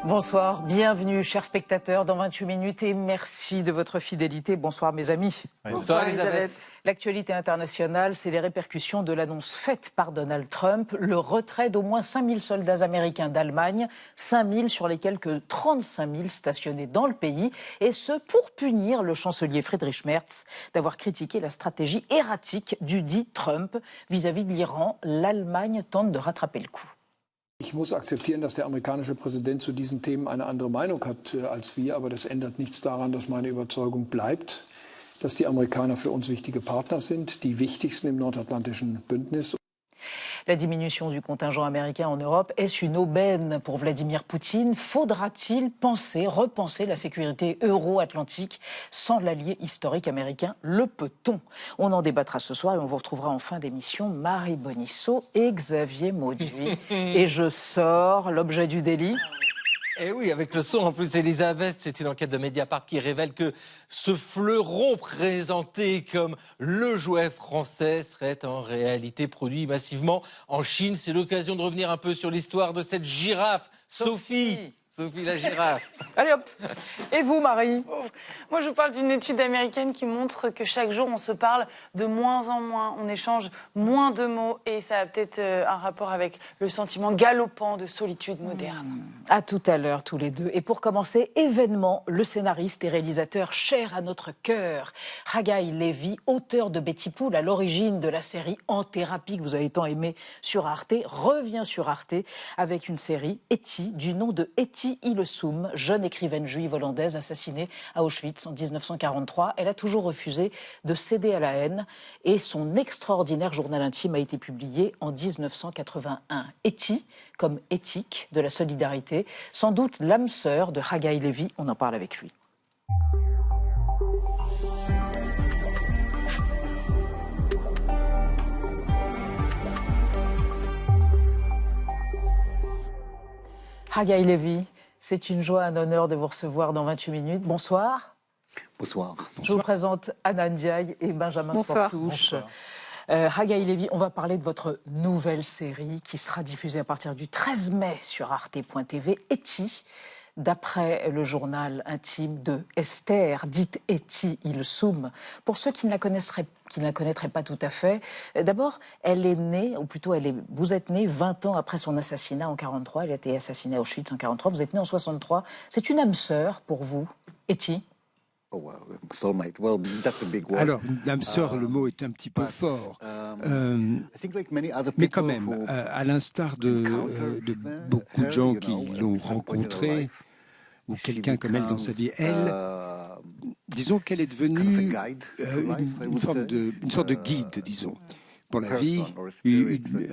Bonsoir, bienvenue chers spectateurs dans 28 minutes et merci de votre fidélité. Bonsoir mes amis. Bonsoir Elisabeth. L'actualité internationale, c'est les répercussions de l'annonce faite par Donald Trump, le retrait d'au moins 5000 soldats américains d'Allemagne, 5000 sur les quelques 35 000 stationnés dans le pays, et ce pour punir le chancelier Friedrich Merz d'avoir critiqué la stratégie erratique du dit Trump vis-à-vis de l'Iran. L'Allemagne tente de rattraper le coup. Ich muss akzeptieren, dass der amerikanische Präsident zu diesen Themen eine andere Meinung hat als wir, aber das ändert nichts daran, dass meine Überzeugung bleibt, dass die Amerikaner für uns wichtige Partner sind, die wichtigsten im nordatlantischen Bündnis. La diminution du contingent américain en Europe, est-ce une aubaine pour Vladimir Poutine? Faudra-t-il repenser la sécurité euro-atlantique sans l'allié historique américain? Le peut-on? On en débattra ce soir et on vous retrouvera en fin d'émission Marie Bonisseau et Xavier Mauduit. Et je sors l'objet du délit. Et oui, avec le son en plus, Elisabeth, c'est une enquête de Mediapart qui révèle que ce fleuron présenté comme le jouet français serait en réalité produit massivement en Chine. C'est l'occasion de revenir un peu sur l'histoire de cette girafe, Sophie la girafe. Allez hop. Et vous, Marie? Moi, je vous parle d'une étude américaine qui montre que chaque jour, on se parle de moins en moins, on échange moins de mots et ça a peut-être un rapport avec le sentiment galopant de solitude moderne. À tout à l'heure, tous les deux. Et pour commencer, événement, le scénariste et réalisateur cher à notre cœur, Haggai Levy, auteur de Betty Pool, à l'origine de la série En thérapie que vous avez tant aimé sur Arte, revient sur Arte avec une série, Etty, du nom de Etty Hillesum, jeune écrivaine juive hollandaise assassinée à Auschwitz en 1943. Elle a toujours refusé de céder à la haine et son extraordinaire journal intime a été publié en 1981. Etty, comme éthique de la solidarité, sans doute l'âme sœur de Haggai Levy, on en parle avec lui. Haggai Levy, c'est une joie, un honneur de vous recevoir dans 28 minutes. Bonsoir. Bonsoir. Je vous présente Anna Ndiaye et Benjamin Sportouche. Haggai Levy, on va parler de votre nouvelle série qui sera diffusée à partir du 13 mai sur arte.tv, Etty, d'après le journal intime de Esther, dite Etty Hillesum. Pour ceux qui ne la connaîtraient pas tout à fait, d'abord, elle est née, ou plutôt vous êtes née 20 ans après son assassinat en 1943. Elle a été assassinée à Auschwitz en 1943. Vous êtes née en 1963. C'est une âme sœur pour vous, Etty? Alors, l'âme sœur, le mot est un petit peu fort. Mais quand même, à l'instar de beaucoup de gens qui l'ont rencontrée, ou quelqu'un comme elle dans sa vie, disons qu'elle est devenue une sorte de guide, disons, pour la vie,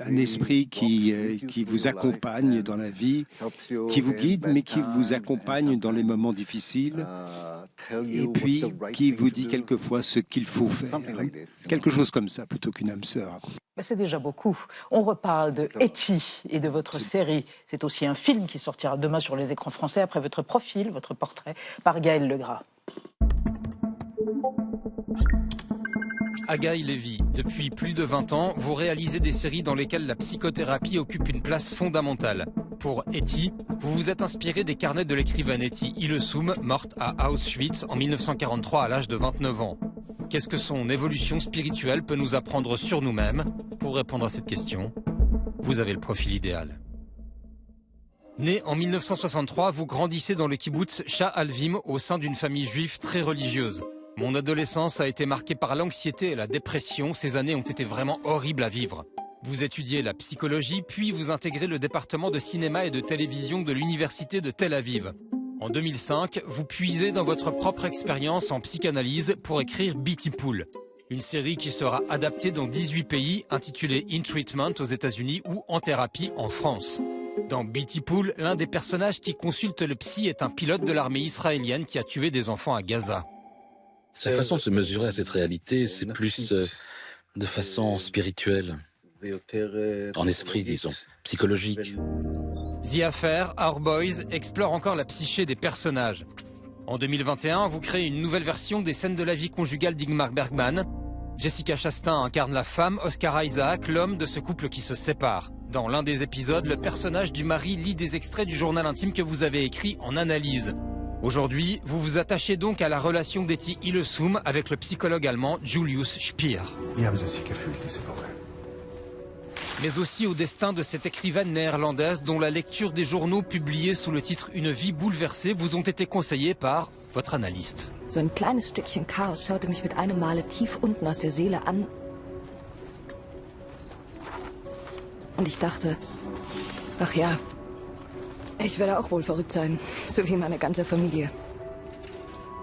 un esprit qui vous accompagne dans la vie, qui vous guide, mais qui vous accompagne dans les moments difficiles, et puis qui vous dit quelquefois ce qu'il faut faire. Quelque chose comme ça, plutôt qu'une âme sœur. C'est déjà beaucoup. On reparle de Etty et de votre série. C'est aussi un film qui sortira demain sur les écrans français après votre profil, votre portrait, par Gaël Legras. Haggai Levy, depuis plus de 20 ans, vous réalisez des séries dans lesquelles la psychothérapie occupe une place fondamentale. Pour Etty, vous vous êtes inspiré des carnets de l'écrivaine Etty Hillesum, morte à Auschwitz en 1943 à l'âge de 29 ans. Qu'est-ce que son évolution spirituelle peut nous apprendre sur nous-mêmes? Pour répondre à cette question, vous avez le profil idéal. Né en 1963, vous grandissez dans le kibboutz Sha'alvim au sein d'une famille juive très religieuse. Mon adolescence a été marquée par l'anxiété et la dépression. Ces années ont été vraiment horribles à vivre. Vous étudiez la psychologie, puis vous intégrez le département de cinéma et de télévision de l'université de Tel Aviv. En 2005, vous puisez dans votre propre expérience en psychanalyse pour écrire Betty Pool, une série qui sera adaptée dans 18 pays, intitulée In Treatment aux États-Unis ou En thérapie en France. Dans Betty Pool, l'un des personnages qui consulte le psy est un pilote de l'armée israélienne qui a tué des enfants à Gaza. La façon de se mesurer à cette réalité, c'est plus de façon spirituelle, en esprit, disons, psychologique. The Affair, Our Boys explore encore la psyché des personnages. En 2021, vous créez une nouvelle version des scènes de la vie conjugale d'Ingmar Bergman. Jessica Chastain incarne la femme, Oscar Isaac, l'homme de ce couple qui se sépare. Dans l'un des épisodes, le personnage du mari lit des extraits du journal intime que vous avez écrit en analyse. Aujourd'hui, vous vous attachez donc à la relation d'Etty Hillesum avec le psychologue allemand Julius Spier. Mais aussi au destin de cette écrivaine néerlandaise dont la lecture des journaux publiés sous le titre « Une vie bouleversée » vous ont été conseillés par votre analyste. So ein kleines Stückchen Chaos schaute mich mit einem Male tief unten aus der Seele an. Und ich dachte, ach ja, ich werde auch wohl verrückt sein, so wie meine ganze Familie.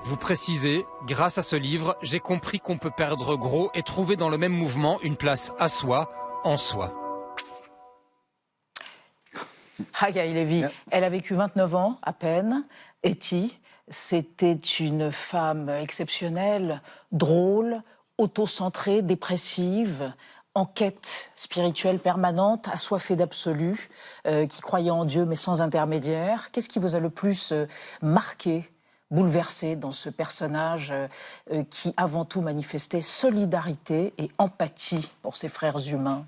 Vous précisez, grâce à ce livre, j'ai compris qu'on peut perdre gros et trouver dans le même mouvement une place à soi, en soi. Haggai Levy, elle a vécu 29 ans à peine. Etty, c'était une femme exceptionnelle, drôle, autocentrée, dépressive, en quête spirituelle permanente, assoiffée d'absolu, qui croyait en Dieu mais sans intermédiaire. Qu'est-ce qui vous a le plus marqué, bouleversé dans ce personnage qui avant tout manifestait solidarité et empathie pour ses frères humains?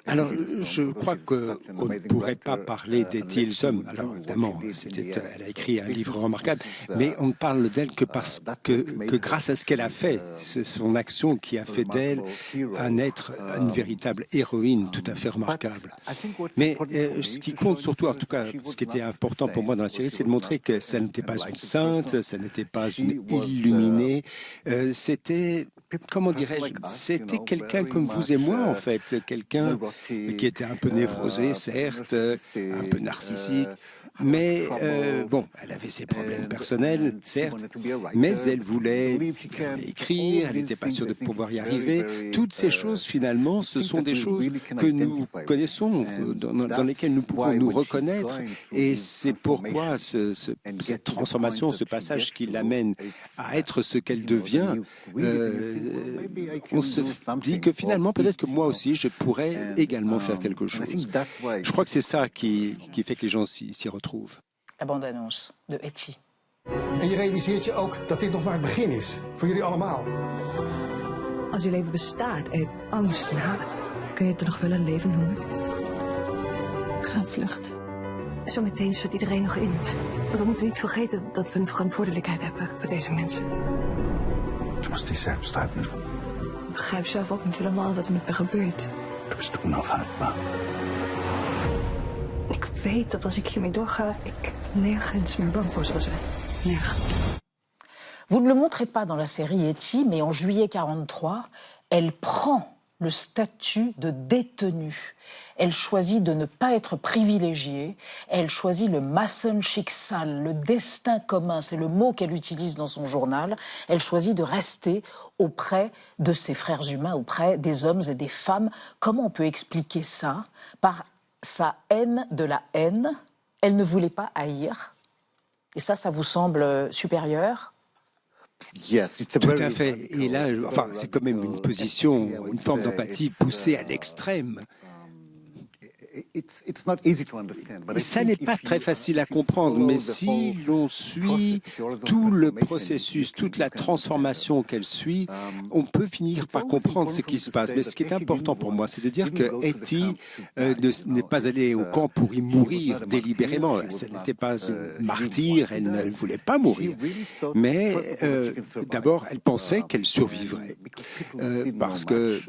Alors, je crois qu'on ne pourrait pas parler d'Etty Hillesum. Alors, évidemment, elle a écrit un livre remarquable, mais on ne parle d'elle que parce que grâce à ce qu'elle a fait, c'est son action qui a fait d'elle une véritable héroïne tout à fait remarquable. Mais ce qui compte surtout, en tout cas, ce qui était important pour moi dans la série, c'est de montrer que ça n'était pas une sainte, ça n'était pas une illuminée, c'était... Comment dirais-je, c'était quelqu'un comme vous et moi, en fait, quelqu'un qui était un peu névrosé, certes, un peu narcissique, mais bon, elle avait ses problèmes personnels, certes, mais elle voulait écrire, elle n'était pas sûre de pouvoir y arriver. Toutes ces choses, finalement, ce sont des choses que nous connaissons, dans lesquelles nous pouvons nous reconnaître, et c'est pourquoi cette transformation, ce passage qui l'amène à être ce qu'elle devient, on se dit que finalement, peut-être que moi aussi, je pourrais également faire quelque chose. Je crois que c'est ça qui fait que les gens s'y retrouvent. La bande-annonce de Etty. En je realiseert je ook dat dit nog maar het begin is, voor jullie allemaal. Als je leven bestaat uit angst en haat, kun je het er nog wel een leven noemen? Ga vluchten. Zometeen stort iedereen nog in. Maar we moeten niet vergeten dat we een verantwoordelijkheid hebben voor deze mensen. Du musst dich selbst halten. Ik begrijp zelf ook niet helemaal wat er met me gebeurt. Du bist unaufhaltbar. Ik weet dat als ik hiermee doorga, ik nergens meer bang voor zal zijn. Nergens. Vous ne le montrez pas dans la série Etty, mais en juillet 1943, elle prend le statut de détenue. Elle choisit de ne pas être privilégiée. Elle choisit le Massenschicksal, le destin commun. C'est le mot qu'elle utilise dans son journal. Elle choisit de rester auprès de ses frères humains, auprès des hommes et des femmes. Comment on peut expliquer ça? Par sa haine de la haine. Elle ne voulait pas haïr. Et ça vous semble supérieur? Tout à fait. Et là, enfin, c'est quand même une position, une forme d'empathie poussée à l'extrême. Ça n'est pas très facile à comprendre, mais si l'on suit tout le processus, toute la transformation qu'elle suit, on peut finir par comprendre ce qui se passe. Mais ce qui est important pour moi, c'est de dire que Etty n'est pas allée au camp pour y mourir délibérément. Ce n'était pas une martyre, elle ne voulait pas mourir. Mais d'abord, elle pensait qu'elle survivrait. Parce que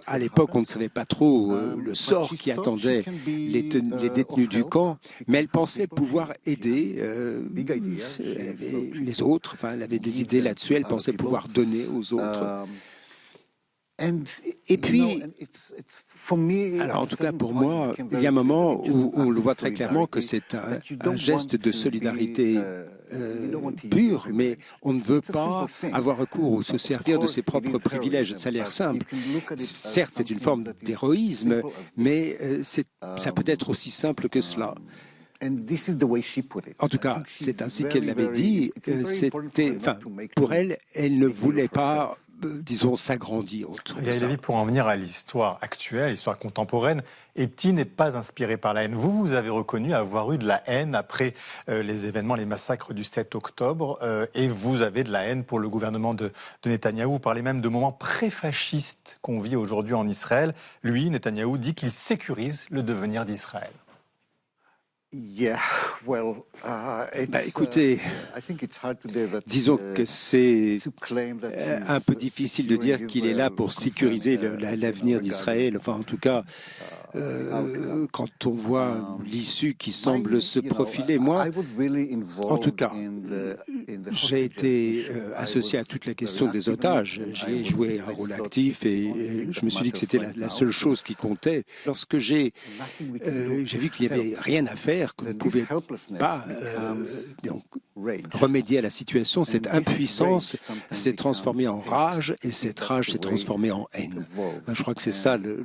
à l'époque, on ne savait pas trop le sort qui attendait les détenus du camp, mais elle pensait pouvoir aider les autres. Enfin, elle avait des idées là-dessus, elle pensait pouvoir donner aux autres. Et puis, alors en tout cas pour moi, il y a un moment où on le voit très clairement que c'est un geste de solidarité pur, mais on ne veut pas avoir recours ou se servir de ses propres privilèges. Ça a l'air simple. Certes, c'est une forme d'héroïsme, mais ça peut être aussi simple que cela. En tout cas, c'est ainsi qu'elle l'avait dit. Pour elle, elle ne voulait pas disons, s'agrandit autour de ça. Pour en venir à l'histoire actuelle, l'histoire contemporaine, Etty n'est pas inspiré par la haine. Vous avez reconnu avoir eu de la haine après les événements, les massacres du 7 octobre, et vous avez de la haine pour le gouvernement de Netanyahou. Vous parlez même de moments pré-fascistes qu'on vit aujourd'hui en Israël. Lui, Netanyahou, dit qu'il sécurise le devenir d'Israël. Écoutez, disons que c'est un peu difficile de dire qu'il est là pour sécuriser l'avenir d'Israël. Enfin, en tout cas, quand on voit l'issue qui semble se profiler, moi, en tout cas, j'ai été associé à toute la question des otages. J'ai joué un rôle actif et je me suis dit que c'était la seule chose qui comptait. Lorsque j'ai vu qu'il n'y avait rien à faire, qu'on ne pouvait pas donc, remédier à la situation, cette impuissance s'est transformée en rage et cette rage s'est transformée en haine. Je crois que c'est ça le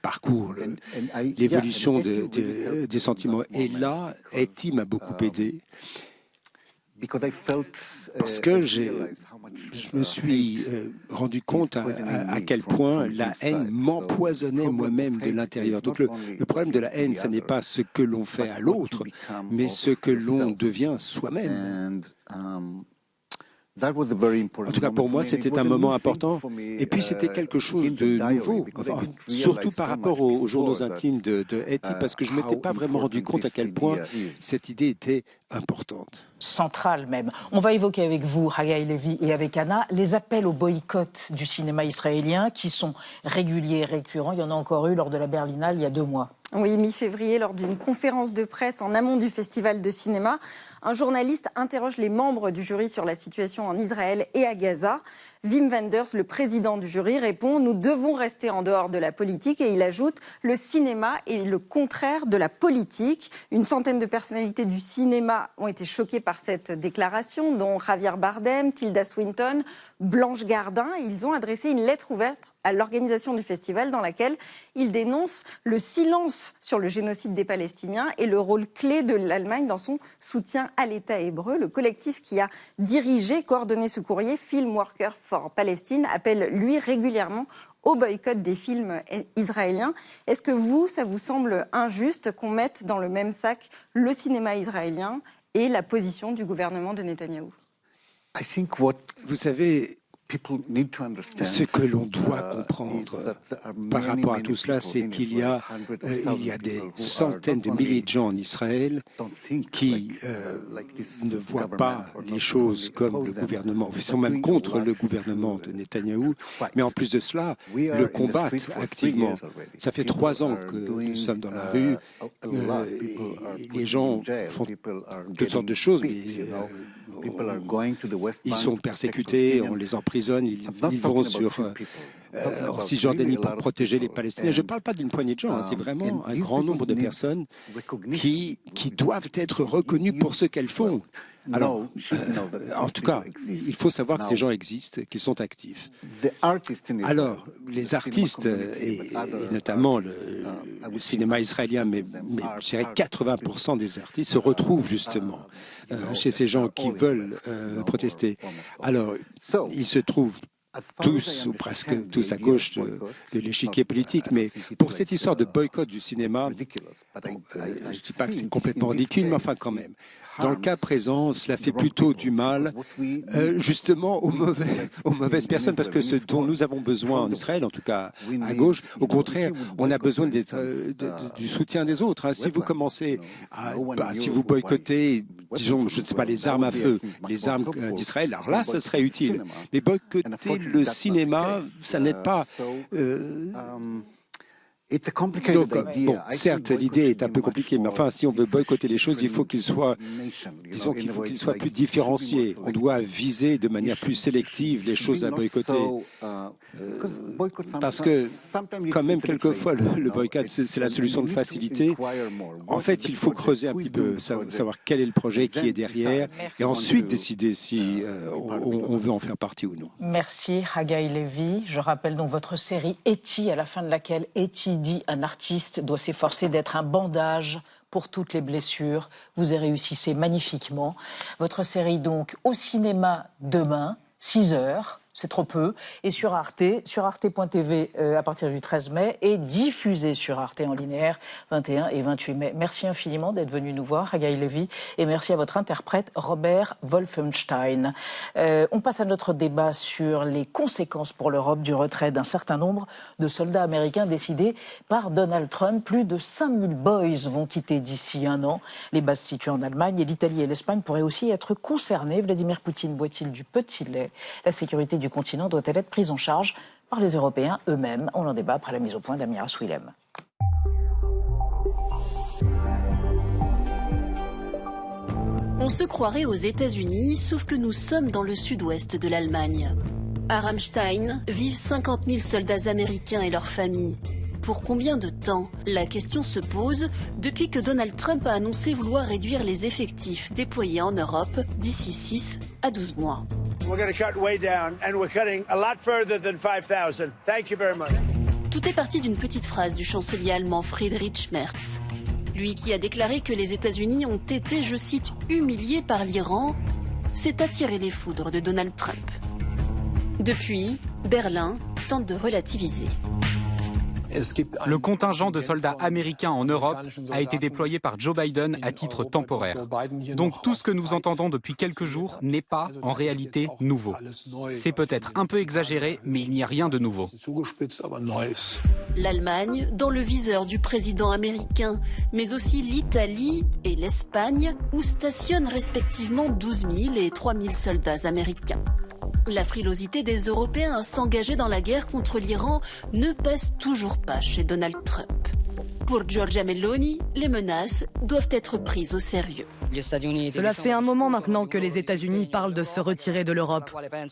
parcours, l'évolution des sentiments. Et là, Etty m'a beaucoup aidé parce que je me suis rendu compte à quel point la haine m'empoisonnait moi-même de l'intérieur. Donc le problème de la haine, ce n'est pas ce que l'on fait à l'autre, mais ce que l'on devient soi-même. En tout cas, pour moi, c'était un moment important. Et puis, c'était quelque chose de nouveau, surtout par rapport aux journaux intimes de Etty, parce que je ne m'étais pas vraiment rendu compte à quel point cette idée était importante. Centrale même. On va évoquer avec vous, Haggai Levy, et avec Anna, les appels au boycott du cinéma israélien qui sont réguliers et récurrents. Il y en a encore eu lors de la Berlinale il y a 2 mois. Oui, mi-février, lors d'une conférence de presse en amont du festival de cinéma, un journaliste interroge les membres du jury sur la situation en Israël et à Gaza. Wim Wenders, le président du jury, répond « Nous devons rester en dehors de la politique » et il ajoute « Le cinéma est le contraire de la politique ». Une centaine de personnalités du cinéma ont été choquées par cette déclaration, dont Javier Bardem, Tilda Swinton, Blanche Gardin. Ils ont adressé une lettre ouverte à l'organisation du festival dans laquelle ils dénoncent le silence sur le génocide des Palestiniens et le rôle clé de l'Allemagne dans son soutien à l'État hébreu. Le collectif qui a coordonné ce courrier, Film Worker for Palestine, appelle lui régulièrement au boycott des films israéliens. Est-ce que ça vous semble injuste qu'on mette dans le même sac le cinéma israélien et la position du gouvernement de Netanyahou ? Vous savez, ce que l'on doit comprendre par rapport à tout cela, c'est qu'il y a des centaines de milliers de gens en Israël qui ne voient pas les choses comme le gouvernement. Ils sont même contre le gouvernement de Netanyahou. Mais en plus de cela, le combattent activement. Ça fait 3 ans que nous sommes dans la rue. Les gens font toutes sortes de choses, mais ils sont persécutés, on les emprisonne, ils vont en Cisjordanie pour protéger les Palestiniens. Je ne parle pas d'une poignée de gens, c'est vraiment un grand nombre de personnes qui doivent être reconnues pour ce qu'elles font. Alors, en tout cas, il faut savoir que ces gens existent, qu'ils sont actifs. Alors, les artistes, et notamment le cinéma israélien, mais je dirais 80% des artistes se retrouvent justement chez ces gens qui veulent protester. Alors, ils se trouvent tous, ou presque tous à gauche de l'échiquier politique, mais pour cette histoire de boycott du cinéma, je ne dis pas que c'est complètement ridicule, mais enfin quand même. Dans le cas présent, cela fait plutôt du mal, justement aux mauvaises personnes, parce que ce dont nous avons besoin en Israël, en tout cas à gauche, au contraire, on a besoin du soutien des autres. Si vous commencez si vous boycottez, disons, je ne sais pas, les armes à feu, les armes d'Israël, alors là, ça serait utile. Mais boycotter le cinéma, ça n'aide pas. Donc, bon, certes, l'idée est un peu compliquée, mais enfin, si on veut boycotter les choses, il faut qu'il soit, disons qu'il faut qu'il soit plus différencié. On doit viser de manière plus sélective les choses à boycotter. Parce que, quand même, quelquefois, le boycott, c'est la solution de facilité. En fait, il faut creuser un petit peu, savoir quel est le projet, qui est derrière, et ensuite décider si on veut en faire partie ou non. Merci, Haggai Levy. Je rappelle donc votre série Etty, à la fin de laquelle Etty dit un artiste doit s'efforcer d'être un bandage pour toutes les blessures. Vous y réussissez magnifiquement. Votre série donc au cinéma demain, 6h, c'est trop peu. Et sur arte.tv à partir du 13 mai et diffusé sur Arte en linéaire 21 et 28 mai. Merci infiniment d'être venu nous voir, Haggai Levy, et merci à votre interprète Robert Wolfenstein. On passe à notre débat sur les conséquences pour l'Europe du retrait d'un certain nombre de soldats américains décidés par Donald Trump. Plus de 5000 boys vont quitter d'ici un an. Les bases situées en Allemagne et l'Italie et l'Espagne pourraient aussi être concernées. Vladimir Poutine boit-il du petit lait? La sécurité du continent doit-elle être prise en charge par les Européens eux-mêmes? On en débat après la mise au point d'Amira Swilem. On se croirait aux États-Unis, sauf que nous sommes dans le sud-ouest de l'Allemagne. À Ramstein vivent 50 000 soldats américains et leurs familles. Pour combien de temps? La question se pose depuis que Donald Trump a annoncé vouloir réduire les effectifs déployés en Europe d'ici 6 à 12 mois. Tout est parti d'une petite phrase du chancelier allemand Friedrich Merz. Lui qui a déclaré que les États-Unis ont été, je cite, humiliés par l'Iran, s'est attiré les foudres de Donald Trump. Depuis, Berlin tente de relativiser. Le contingent de soldats américains en Europe a été déployé par Joe Biden à titre temporaire. Donc tout ce que nous entendons depuis quelques jours n'est pas en réalité nouveau. C'est peut-être un peu exagéré, mais il n'y a rien de nouveau. L'Allemagne, dans le viseur du président américain, mais aussi l'Italie et l'Espagne, où stationnent respectivement 12 000 et 3 000 soldats américains. La frilosité des Européens à s'engager dans la guerre contre l'Iran ne passe toujours pas chez Donald Trump. Pour Giorgia Meloni, les menaces doivent être prises au sérieux. Cela fait un moment maintenant que les États-Unis parlent de se retirer de l'Europe.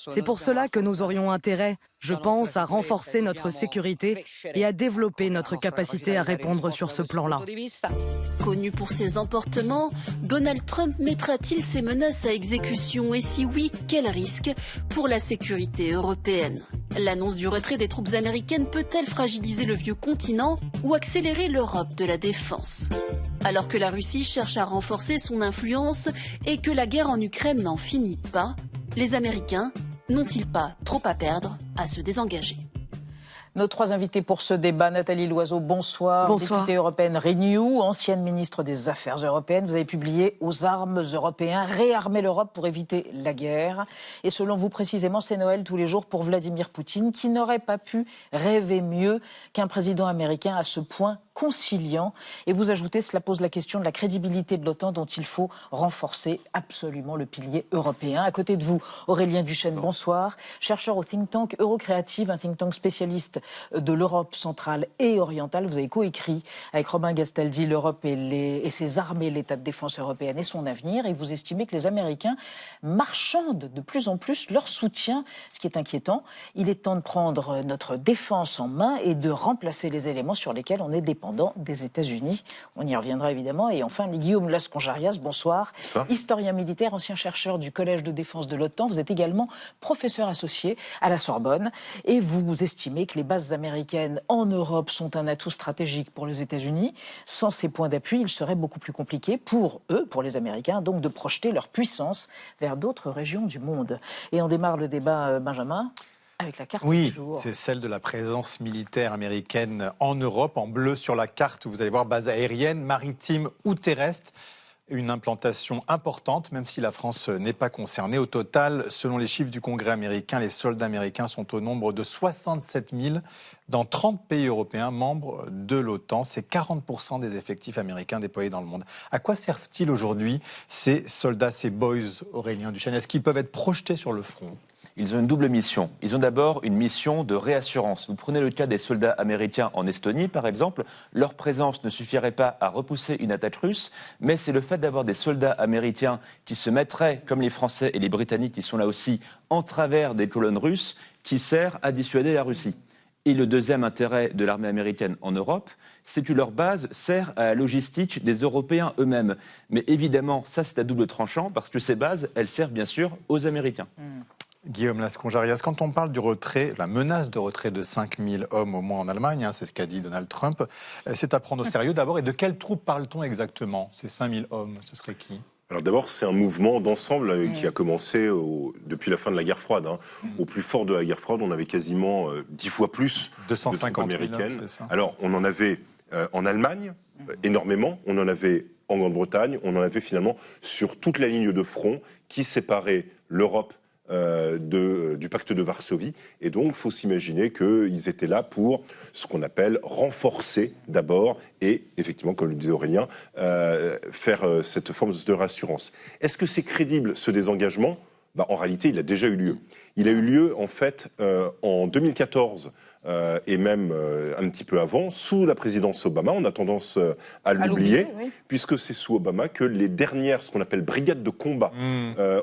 C'est pour cela que nous aurions intérêt, je pense, à renforcer notre sécurité et à développer notre capacité à répondre sur ce plan-là. Connu pour ses emportements, Donald Trump mettra-t-il ses menaces à exécution et si oui, quel risque pour la sécurité européenne? L'annonce du retrait des troupes américaines peut-elle fragiliser le vieux continent ou accélérer l'Europe de la défense? Alors que la Russie cherche à renforcer son influence et que la guerre en Ukraine n'en finit pas, les Américains n'ont-ils pas trop à perdre à se désengager? Nos trois invités pour ce débat, Nathalie Loiseau, bonsoir. Bonsoir. Députée européenne Renew, ancienne ministre des Affaires européennes. Vous avez publié Aux armes européens, réarmer l'Europe pour éviter la guerre. Et selon vous précisément, c'est Noël tous les jours pour Vladimir Poutine, qui n'aurait pas pu rêver mieux qu'un président américain à ce point conciliant. Et vous ajoutez, cela pose la question de la crédibilité de l'OTAN dont il faut renforcer absolument le pilier européen. À côté de vous, Aurélien Duchesne, bonsoir. Chercheur au think tank Eurocreative, un think tank spécialiste de l'Europe centrale et orientale. Vous avez coécrit avec Robin Gastaldi l'Europe et ses armées, l'état de défense européenne et son avenir. Et vous estimez que les Américains marchandent de plus en plus leur soutien, ce qui est inquiétant. Il est temps de prendre notre défense en main et de remplacer les éléments sur lesquels on est dépendant des États-Unis. On y reviendra évidemment. Et enfin, Guillaume Lasconjarias, bonsoir. Bonsoir. Historien militaire, ancien chercheur du Collège de défense de l'OTAN. Vous êtes également professeur associé à la Sorbonne. Et vous estimez que les bases américaines en Europe sont un atout stratégique pour les États-Unis. Sans ces points d'appui, il serait beaucoup plus compliqué pour eux, pour les Américains, donc de projeter leur puissance vers d'autres régions du monde. Et on démarre le débat, Benjamin, avec la carte du jour. Oui, c'est celle de la présence militaire américaine en Europe. En bleu sur la carte, vous allez voir base aérienne, maritime ou terrestre. Une implantation importante, même si la France n'est pas concernée. Au total, selon les chiffres du Congrès américain, les soldats américains sont au nombre de 67 000 dans 30 pays européens membres de l'OTAN. C'est 40% des effectifs américains déployés dans le monde. À quoi servent-ils aujourd'hui ces soldats, ces boys, Aurélien Duchesne? Est-ce qu'ils peuvent être projetés sur le front? Ils ont une double mission. Ils ont d'abord une mission de réassurance. Vous prenez le cas des soldats américains en Estonie, par exemple. Leur présence ne suffirait pas à repousser une attaque russe, mais c'est le fait d'avoir des soldats américains qui se mettraient, comme les Français et les Britanniques qui sont là aussi, en travers des colonnes russes, qui sert à dissuader la Russie. Et le deuxième intérêt de l'armée américaine en Europe, c'est que leur base sert à la logistique des Européens eux-mêmes. Mais évidemment, ça c'est à double tranchant, parce que ces bases, elles servent bien sûr aux Américains. Guillaume Lasconjarias, quand on parle du retrait, la menace de retrait de 5000 hommes au moins en Allemagne, c'est ce qu'a dit Donald Trump, c'est à prendre au sérieux d'abord. Et de quelles troupes parle-t-on exactement? Ces 5000 hommes, ce serait qui? Alors d'abord, c'est un mouvement d'ensemble qui a commencé depuis la fin de la guerre froide. Au plus fort de la guerre froide, on avait quasiment 10 fois plus de troupes américaines. Alors on en avait en Allemagne, énormément. On en avait en Grande-Bretagne. On en avait finalement sur toute la ligne de front qui séparait l'Europe du pacte de Varsovie. Et donc, il faut s'imaginer qu'ils étaient là pour ce qu'on appelle renforcer d'abord et, effectivement, comme le disait Aurélien, faire cette forme de rassurance. Est-ce que c'est crédible, ce désengagement ? En réalité, il a déjà eu lieu. Il a eu lieu, en fait, en 2014 et même un petit peu avant, sous la présidence Obama. On a tendance à l'oublier, puisque c'est sous Obama que les dernières, ce qu'on appelle brigades de combat,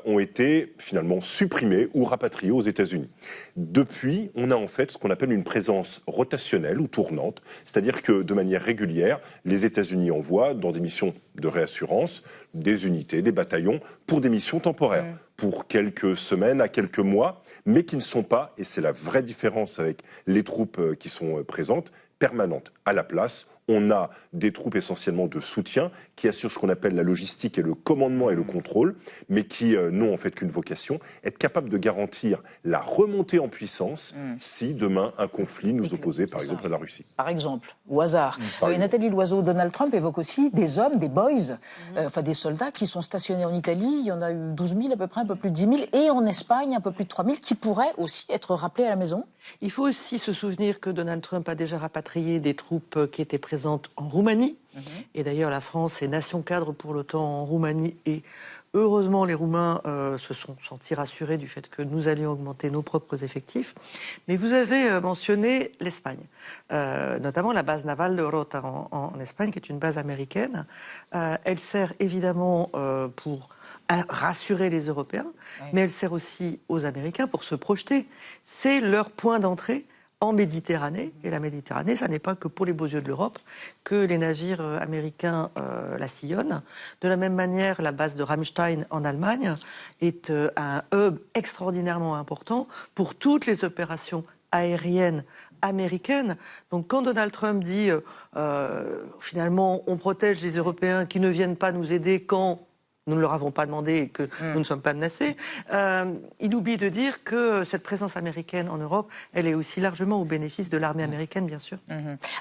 ont été finalement supprimées ou rapatriées aux États-Unis. Depuis, on a en fait ce qu'on appelle une présence rotationnelle ou tournante, c'est-à-dire que de manière régulière, les États-Unis envoient dans des missions de réassurance des unités, des bataillons, pour des missions temporaires. Pour quelques semaines à quelques mois, mais qui ne sont pas, et c'est la vraie différence avec les troupes qui sont présentes, permanentes. À la place, on a des troupes essentiellement de soutien qui assurent ce qu'on appelle la logistique et le commandement et le contrôle, mais qui n'ont en fait qu'une vocation, être capable de garantir la remontée en puissance si demain un conflit nous opposait par exemple à la Russie. Par exemple, au hasard. Nathalie Loiseau, Donald Trump évoque aussi des hommes, des boys, enfin des soldats qui sont stationnés en Italie. Il y en a eu 12 000 à peu près, un peu plus de 10 000, et en Espagne un peu plus de 3 000, qui pourraient aussi être rappelés à la maison. Il faut aussi se souvenir que Donald Trump a déjà rapatrié des troupes qui étaient présente en Roumanie. Et d'ailleurs, la France est nation cadre pour l'OTAN en Roumanie. Et heureusement, les Roumains se sont sentis rassurés du fait que nous allions augmenter nos propres effectifs. Mais vous avez mentionné l'Espagne, notamment la base navale de Rota en Espagne, qui est une base américaine. Elle sert évidemment pour rassurer les Européens, mais elle sert aussi aux Américains pour se projeter. C'est leur point d'entrée en Méditerranée. Et la Méditerranée, ça n'est pas que pour les beaux yeux de l'Europe que les navires américains la sillonnent. De la même manière, la base de Ramstein en Allemagne est un hub extraordinairement important pour toutes les opérations aériennes américaines. Donc quand Donald Trump dit finalement on protège les Européens qui ne viennent pas nous aider quand nous ne leur avons pas demandé et que nous ne sommes pas menacés, il oublie de dire que cette présence américaine en Europe, elle est aussi largement au bénéfice de l'armée américaine, bien sûr.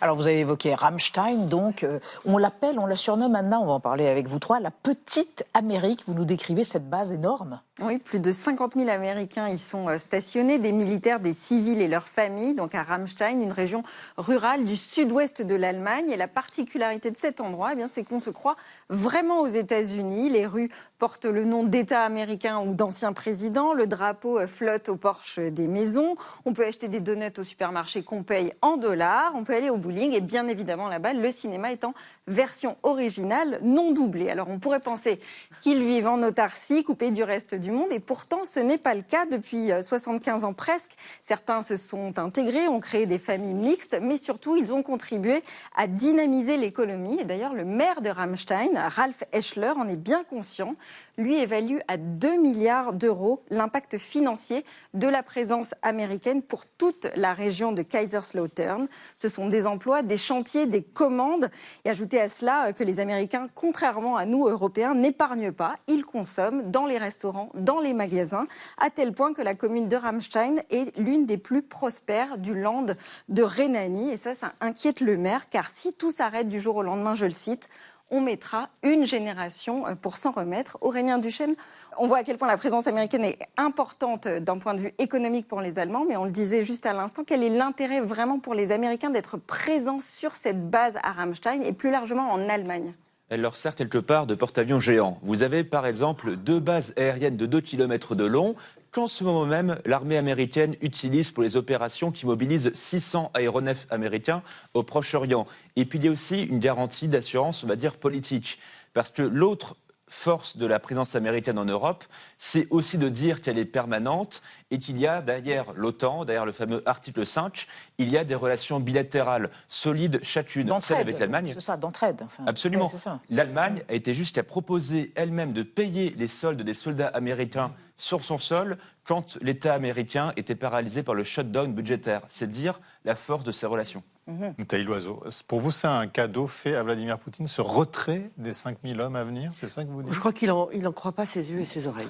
Alors vous avez évoqué Ramstein, donc on la surnomme maintenant, on va en parler avec vous trois, la petite Amérique. Vous nous décrivez cette base énorme. Oui, plus de 50 000 Américains y sont stationnés, des militaires, des civils et leurs familles, donc à Ramstein, une région rurale du sud-ouest de l'Allemagne. Et la particularité de cet endroit, eh bien, c'est qu'on se croit vraiment aux États-Unis. Les rues portent le nom d'État américain ou d'anciens présidents. Le drapeau flotte au porche des maisons. On peut acheter des donuts au supermarché qu'on paye en dollars. On peut aller au bowling et bien évidemment là-bas, le cinéma est en version originale, non doublée. Alors on pourrait penser qu'ils vivent en autarcie, coupés du reste du monde, et pourtant ce n'est pas le cas depuis 75 ans presque. Certains se sont intégrés, ont créé des familles mixtes, mais surtout ils ont contribué à dynamiser l'économie. Et d'ailleurs le maire de Ramstein, Ralf Eschler, en est bien conscient. Lui évalue à 2 milliards d'euros l'impact financier de la présence américaine pour toute la région de Kaiserslautern. Ce sont des emplois, des chantiers, des commandes. Et ajoutez à cela que les Américains, contrairement à nous, Européens, n'épargnent pas. Ils consomment dans les restaurants, dans les magasins, à tel point que la commune de Ramstein est l'une des plus prospères du land de Rhénanie. Et ça inquiète le maire, car si tout s'arrête du jour au lendemain, je le cite, on mettra une génération pour s'en remettre. Aurélien Duchesne, on voit à quel point la présence américaine est importante d'un point de vue économique pour les Allemands, mais on le disait juste à l'instant, quel est l'intérêt vraiment pour les Américains d'être présents sur cette base à Ramstein et plus largement en Allemagne ? Elle leur sert quelque part de porte-avions géant. Vous avez par exemple 2 bases aériennes de 2 km de long qu'en ce moment même, l'armée américaine utilise pour les opérations qui mobilisent 600 aéronefs américains au Proche-Orient. Et puis il y a aussi une garantie d'assurance, on va dire, politique. Parce que l'autre force de la présence américaine en Europe, c'est aussi de dire qu'elle est permanente et qu'il y a derrière l'OTAN, derrière le fameux article 5, il y a des relations bilatérales solides chacune, celle avec l'Allemagne. C'est ça, d'entraide. Enfin, absolument. Ouais, ça. L'Allemagne a été jusqu'à proposer elle-même de payer les soldes des soldats américains sur son sol quand l'État américain était paralysé par le shutdown budgétaire. C'est dire la force de ces relations. Nathalie Loiseau, pour vous, c'est un cadeau fait à Vladimir Poutine, ce retrait des 5000 hommes à venir, c'est ça que vous dites? Je crois qu'il n'en croit pas ses yeux et ses oreilles.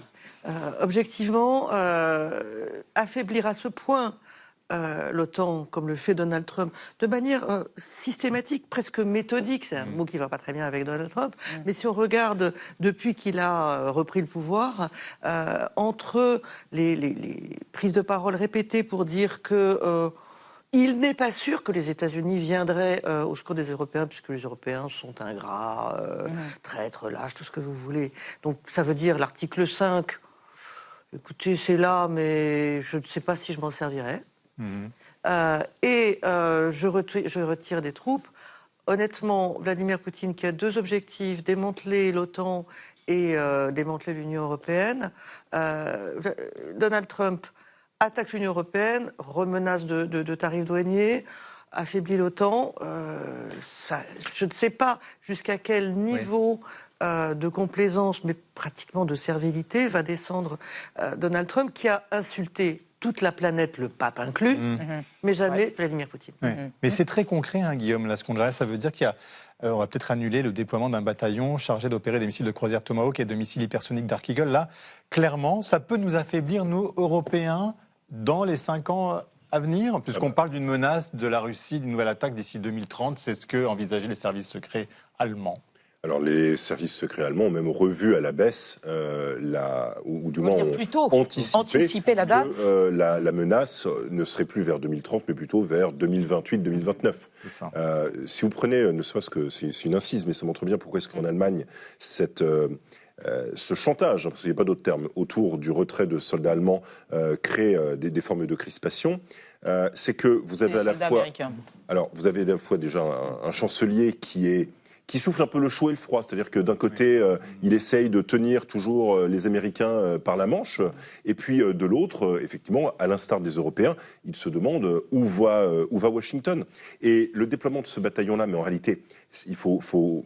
Objectivement, affaiblir à ce point l'OTAN, comme le fait Donald Trump, de manière systématique, presque méthodique, c'est un mot qui ne va pas très bien avec Donald Trump, mais si on regarde depuis qu'il a repris le pouvoir, entre les prises de parole répétées pour dire que il n'est pas sûr que les États-Unis viendraient au secours des Européens, puisque les Européens sont ingrats, traîtres, lâches, tout ce que vous voulez. Donc ça veut dire l'article 5, écoutez, c'est là, mais je ne sais pas si je m'en servirais. Je retire des troupes. Honnêtement, Vladimir Poutine, qui a deux objectifs, démanteler l'OTAN et démanteler l'Union européenne, Donald Trump attaque l'Union européenne, remenace de tarifs douaniers, affaiblit l'OTAN. Je ne sais pas jusqu'à quel niveau de complaisance, mais pratiquement de servilité, va descendre Donald Trump, qui a insulté toute la planète, le pape inclus, mais jamais Vladimir Poutine. Mais c'est très concret, hein, Guillaume Lascondra. Ça veut dire qu'il y a, on va peut-être annuler le déploiement d'un bataillon chargé d'opérer des missiles de croisière Tomahawk et de missiles hypersoniques Dark Eagle. Là, clairement, ça peut nous affaiblir, nous, Européens, dans les 5 ans à venir, puisqu'on parle d'une menace de la Russie, d'une nouvelle attaque d'ici 2030. C'est ce que envisageaient les services secrets allemands. Alors les services secrets allemands ont même revu à la baisse, ou du moins ont anticipé la date. La menace ne serait plus vers 2030, mais plutôt vers 2028-2029. Si vous prenez, ne serait-ce que c'est une incise, mais ça montre bien pourquoi est-ce qu'en Allemagne ce chantage, parce qu'il n'y a pas d'autre terme, autour du retrait de soldats allemands crée des formes de crispation. C'est que vous avez à la fois, vous avez à la fois déjà un chancelier qui souffle un peu le chaud et le froid, c'est-à-dire que d'un côté, il essaye de tenir toujours les Américains par la manche, et puis de l'autre, effectivement, à l'instar des Européens, il se demande où va Washington. Et le déploiement de ce bataillon-là, mais en réalité, il faut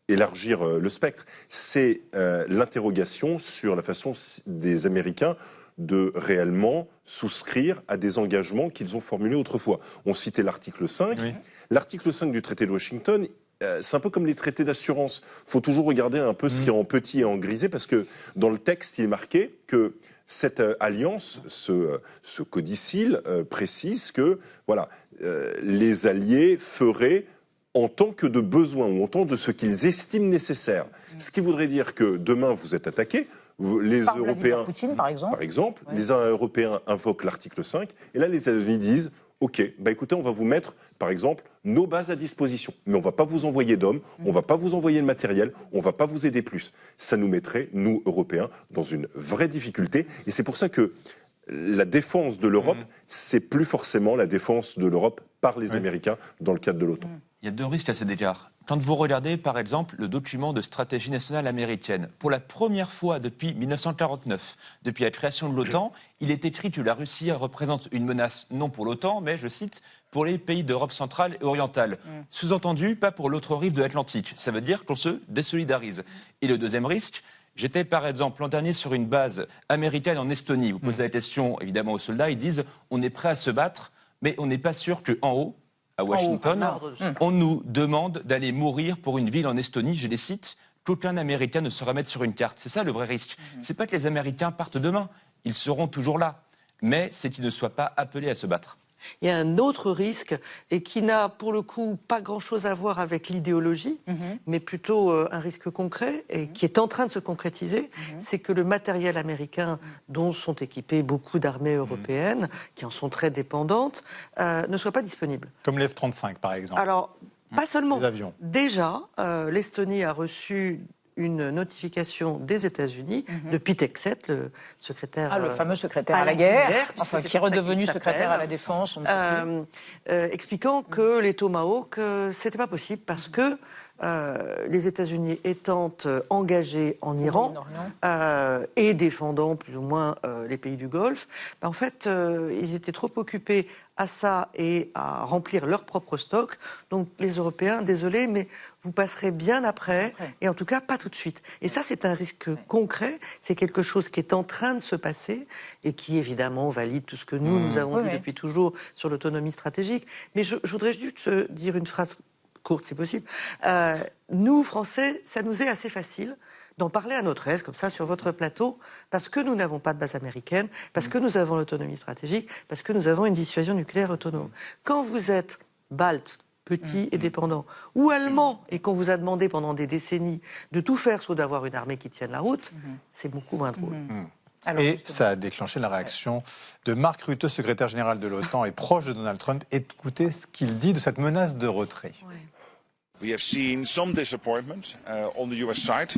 élargir le spectre, c'est l'interrogation sur la façon des Américains de réellement souscrire à des engagements qu'ils ont formulés autrefois. On citait l'article 5. Oui. L'article 5 du traité de Washington, c'est un peu comme les traités d'assurance. Il faut toujours regarder un peu ce qui est en petit et en grisé, parce que dans le texte, il est marqué que cette alliance, ce codicile, précise que les alliés feraient en tant que de besoin ou en tant de ce qu'ils estiment nécessaire. Ce qui voudrait dire que demain, vous êtes attaqués, les Européens, Poutine, par exemple, les Européens invoquent l'article 5, et là, les États-Unis disent OK, écoutez, on va vous mettre, par exemple, nos bases à disposition. Mais on ne va pas vous envoyer d'hommes, on ne va pas vous envoyer le matériel, on ne va pas vous aider plus. Ça nous mettrait, nous, Européens, dans une vraie difficulté. Et c'est pour ça que la défense de l'Europe, c'est plus forcément la défense de l'Europe par les Américains dans le cadre de l'OTAN. Il y a deux risques à cet égard. Quand vous regardez, par exemple, le document de stratégie nationale américaine, pour la première fois depuis 1949, depuis la création de l'OTAN, il est écrit que la Russie représente une menace non pour l'OTAN, mais, je cite, pour les pays d'Europe centrale et orientale. Sous-entendu, pas pour l'autre rive de l'Atlantique. Ça veut dire qu'on se désolidarise. Et le deuxième risque, j'étais par exemple l'an dernier sur une base américaine en Estonie. Vous posez la question évidemment aux soldats, ils disent on est prêt à se battre, mais on n'est pas sûr qu'en haut, à Washington, on nous demande d'aller mourir pour une ville en Estonie, je les cite, qu'aucun Américain ne se remette sur une carte. C'est ça le vrai risque. C'est pas que les Américains partent demain, ils seront toujours là, mais c'est qu'ils ne soient pas appelés à se battre. Il y a un autre risque, et qui n'a pour le coup pas grand-chose à voir avec l'idéologie, mais plutôt un risque concret, et qui est en train de se concrétiser, c'est que le matériel américain, dont sont équipées beaucoup d'armées européennes, qui en sont très dépendantes, ne soit pas disponible. Comme les F-35 par exemple. Alors, pas seulement. Les avions. Déjà, l'Estonie a reçu une notification des États-Unis de Pete Hegseth, le secrétaire... le fameux secrétaire à la guerre, qui est redevenu secrétaire à la défense. Expliquant que les Tomahawks, c'était pas possible parce que les États-Unis étant engagés en Iran et défendant plus ou moins les pays du Golfe, en fait, ils étaient trop occupés à ça et à remplir leur propre stock. Donc les Européens, désolé, mais vous passerez bien après, et en tout cas pas tout de suite. Et ça, c'est un risque concret, c'est quelque chose qui est en train de se passer et qui évidemment valide tout ce que nous avons dit depuis toujours sur l'autonomie stratégique. Mais je voudrais juste dire une phrase courte, si possible. Nous, Français, ça nous est assez facile d'en parler à notre aise, comme ça, sur votre plateau, parce que nous n'avons pas de base américaine, parce que nous avons l'autonomie stratégique, parce que nous avons une dissuasion nucléaire autonome. Quand vous êtes balte, petit et dépendant, ou allemand, et qu'on vous a demandé pendant des décennies de tout faire sauf d'avoir une armée qui tienne la route, c'est beaucoup moins drôle. Alors, et ça a déclenché la réaction de Mark Rutte, secrétaire général de l'OTAN et proche de Donald Trump. Écoutez ce qu'il dit de cette menace de retrait. We have seen some disappointment on the US side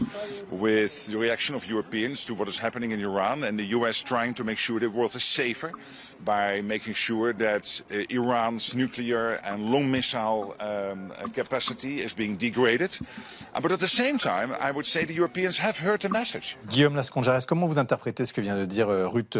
with the reaction of Europeans to what is happening in Iran and the US trying to make sure the world is safer by making sure that Iran's nuclear and long missile capacity is being degraded. But at the same time, I would say the Europeans have heard the message. Guillaume Lasconjares, comment vous interprétez ce que vient de dire Rutte?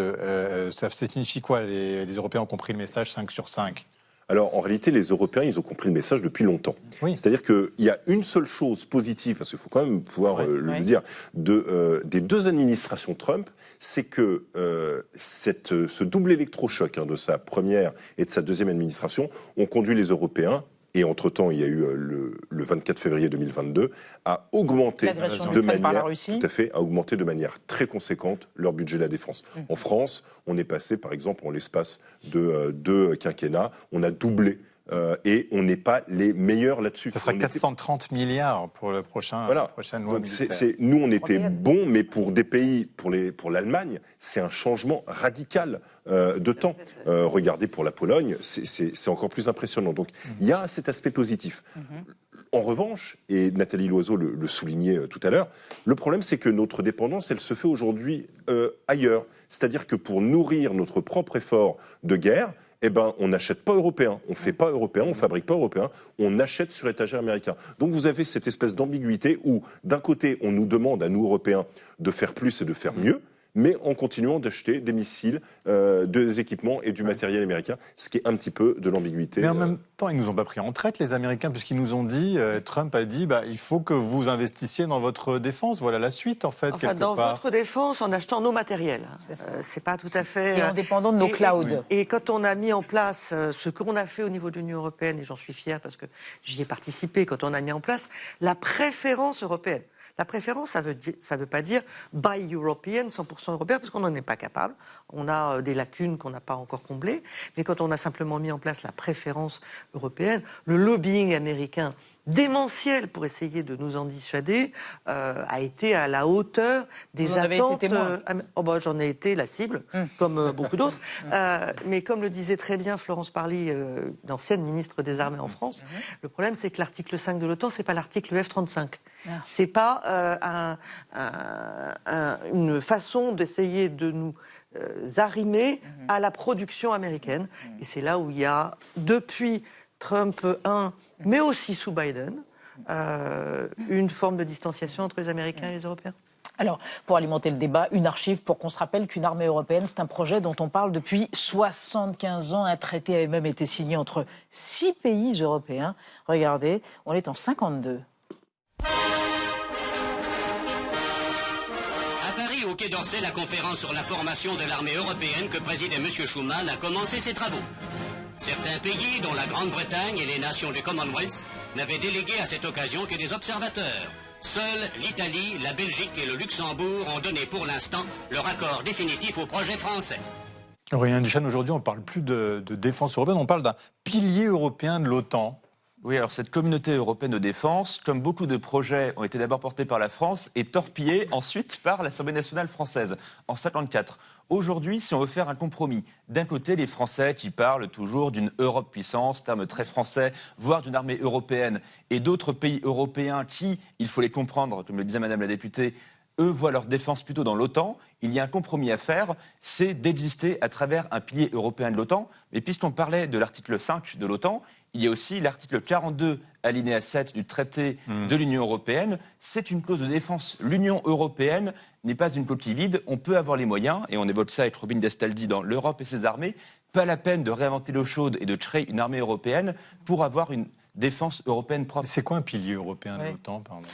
Ça signifie quoi? Les Européens ont compris le message 5 sur 5? Alors, en réalité, les Européens, ils ont compris le message depuis longtemps. Oui. C'est-à-dire qu'il y a une seule chose positive, parce qu'il faut quand même pouvoir le dire, des deux administrations Trump, c'est que ce double électrochoc de sa première et de sa deuxième administration ont conduit les Européens, et entre-temps, il y a eu le 24 février 2022, à augmenter de manière très conséquente leur budget de la défense. En France, on est passé, par exemple, en l'espace de 2 quinquennats, on a doublé. Et on n'est pas les meilleurs là-dessus. Ça sera 430 milliards pour la prochaine loi militaire. Nous, on était bons, mais pour des pays, pour l'Allemagne, c'est un changement radical de temps. Regardez pour la Pologne, c'est encore plus impressionnant. Donc, il y a cet aspect positif. En revanche, et Nathalie Loiseau le soulignait tout à l'heure, le problème, c'est que notre dépendance, elle se fait aujourd'hui ailleurs. C'est-à-dire que pour nourrir notre propre effort de guerre, eh ben, on n'achète pas européen, on ne fait pas européen, on ne fabrique pas européen, on achète sur étagère américain. Donc vous avez cette espèce d'ambiguïté où, d'un côté, on nous demande, à nous Européens, de faire plus et de faire mieux, mais en continuant d'acheter des missiles, des équipements et du matériel américain, ce qui est un petit peu de l'ambiguïté. Mais en même temps, ils ne nous ont pas pris en traite, les Américains, puisqu'ils nous ont dit, Trump a dit, il faut que vous investissiez dans votre défense. Voilà la suite, en fait, quelque dans part. Votre défense, en achetant nos matériels. C'est pas tout à fait... Et en dépendant de nos clouds. Et quand on a mis en place ce qu'on a fait au niveau de l'Union européenne, et j'en suis fier parce que j'y ai participé, quand on a mis en place la préférence européenne. La préférence, ça veut pas dire buy European, 100% européen, parce qu'on n'en est pas capable. On a des lacunes qu'on n'a pas encore comblées. Mais quand on a simplement mis en place la préférence européenne, le lobbying américain démentiel pour essayer de nous en dissuader a été à la hauteur des attentes. J'en ai été la cible, comme beaucoup d'autres. Mais comme le disait très bien Florence Parly, l'ancienne ministre des Armées en France, le problème c'est que l'article 5 de l'OTAN, c'est pas l'article F-35. C'est pas une façon d'essayer de nous arrimer à la production américaine. Et c'est là où il y a, depuis Trump 1, mais aussi sous Biden, une forme de distanciation entre les Américains et les Européens. Alors, pour alimenter le débat, une archive pour qu'on se rappelle qu'une armée européenne, c'est un projet dont on parle depuis 75 ans. Un traité avait même été signé entre 6 pays européens. Regardez, on est en 52. À Paris, au Quai d'Orsay, la conférence sur la formation de l'armée européenne que présidait M. Schuman a commencé ses travaux. Certains pays, dont la Grande-Bretagne et les nations du Commonwealth, n'avaient délégué à cette occasion que des observateurs. Seuls l'Italie, la Belgique et le Luxembourg ont donné pour l'instant leur accord définitif au projet français. Aurélien Duchesne, aujourd'hui, on ne parle plus de défense européenne, on parle d'un pilier européen de l'OTAN. Oui, alors cette communauté européenne de défense, comme beaucoup de projets ont été d'abord portés par la France et torpillés ensuite par l'Assemblée nationale française en 1954. Aujourd'hui, si on veut faire un compromis, d'un côté les Français qui parlent toujours d'une Europe puissance, terme très français, voire d'une armée européenne, et d'autres pays européens qui, il faut les comprendre, comme le disait Madame la députée, Eux voient leur défense plutôt dans l'OTAN. Il y a un compromis à faire, c'est d'exister à travers un pilier européen de l'OTAN. Mais puisqu'on parlait de l'article 5 de l'OTAN, il y a aussi l'article 42, alinéa 7 du traité de l'Union européenne. C'est une clause de défense. L'Union européenne n'est pas une coquille vide. On peut avoir les moyens, et on évoque ça avec Robin Destaldi dans l'Europe et ses armées. Pas la peine de réinventer l'eau chaude et de créer une armée européenne pour avoir une défense européenne propre. C'est quoi un pilier européen de l'OTAN, pardon ?